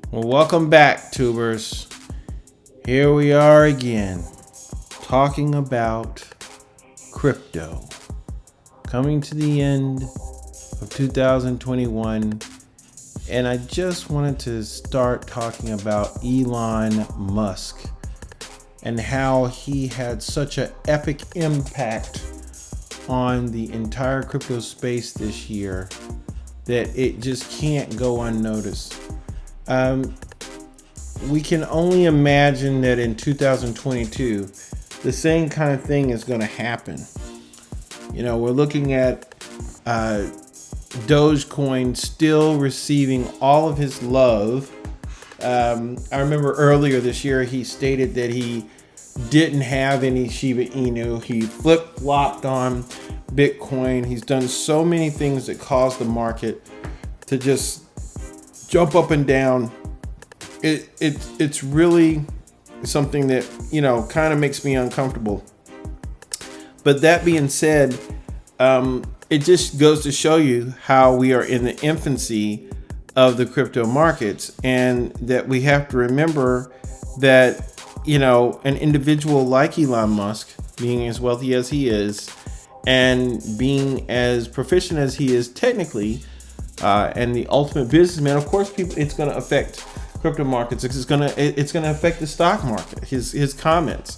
Well, welcome back, tubers. Here we are again, talking about crypto. Coming to the end of 2021, and I just wanted to start talking about Elon Musk and how he had such an epic impact on the entire crypto space this year that it just can't go unnoticed. We can only imagine that in 2022, the same kind of thing is going to happen. You know, we're looking at Dogecoin still receiving all of his love. I remember earlier this year, he stated that he didn't have any Shiba Inu. He flip-flopped on Bitcoin. He's done so many things that caused the market to just jump up and down. It's really something that, you know, kind of makes me uncomfortable. But that being said, it just goes to show you how we are in the infancy of the crypto markets, and that we have to remember that, you know, an individual like Elon Musk, being as wealthy as he is and being as proficient as he is technically, and the ultimate businessman, of course, it's going to affect crypto markets. It's going to affect the stock market. His comments.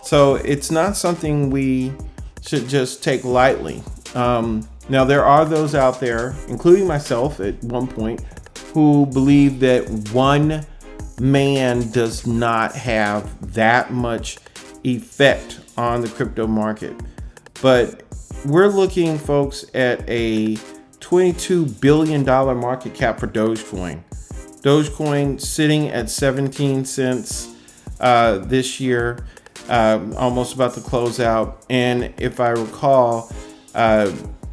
So it's not something we should just take lightly. Now there are those out there, including myself at one point, who believe that one man does not have that much effect on the crypto market. But we're looking, folks, at a $22 billion market cap for Dogecoin. Dogecoin sitting at 17 cents this year, almost about to close out. And if I recall,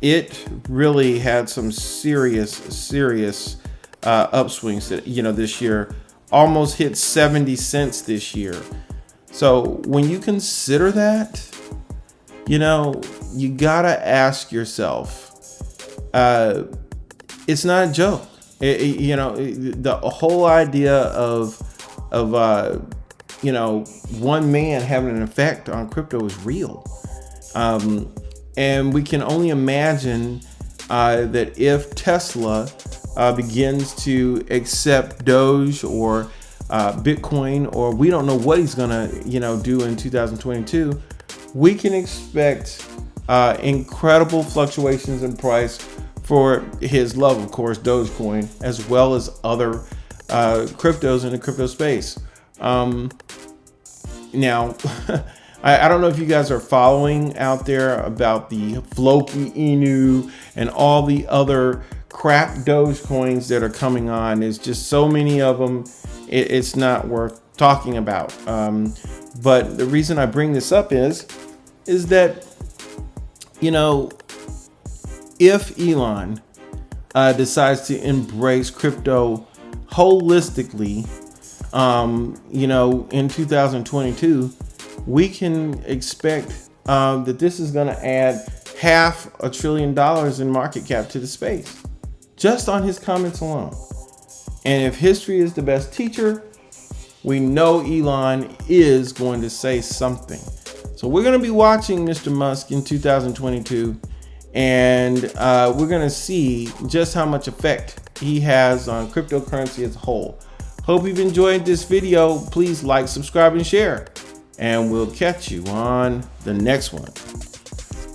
it really had some serious upswings that, you know, this year. Almost hit 70 cents this year. So when you consider that, you know, you gotta ask yourself, it's not a joke. You know, the whole idea of you know, one man having an effect on crypto is real. And we can only imagine that if Tesla begins to accept Doge or Bitcoin, or we don't know what he's gonna, you know, do in 2022, we can expect incredible fluctuations in price for his love, of course, Dogecoin, as well as other cryptos in the crypto space. Now, I don't know if you guys are following out there about the Floki Inu and all the other crap Dogecoins that are coming on. There's just so many of them. It's not worth talking about. But the reason I bring this up is that, you know, if Elon decides to embrace crypto holistically, you know, in 2022, we can expect that this is going to add $500 billion in market cap to the space, just on his comments alone. And if history is the best teacher, we know Elon is going to say something. So we're going to be watching Mr. Musk in 2022, and we're going to see just how much effect he has on cryptocurrency as a whole. Hope you've enjoyed this video. Please like, subscribe, and share. And we'll catch you on the next one.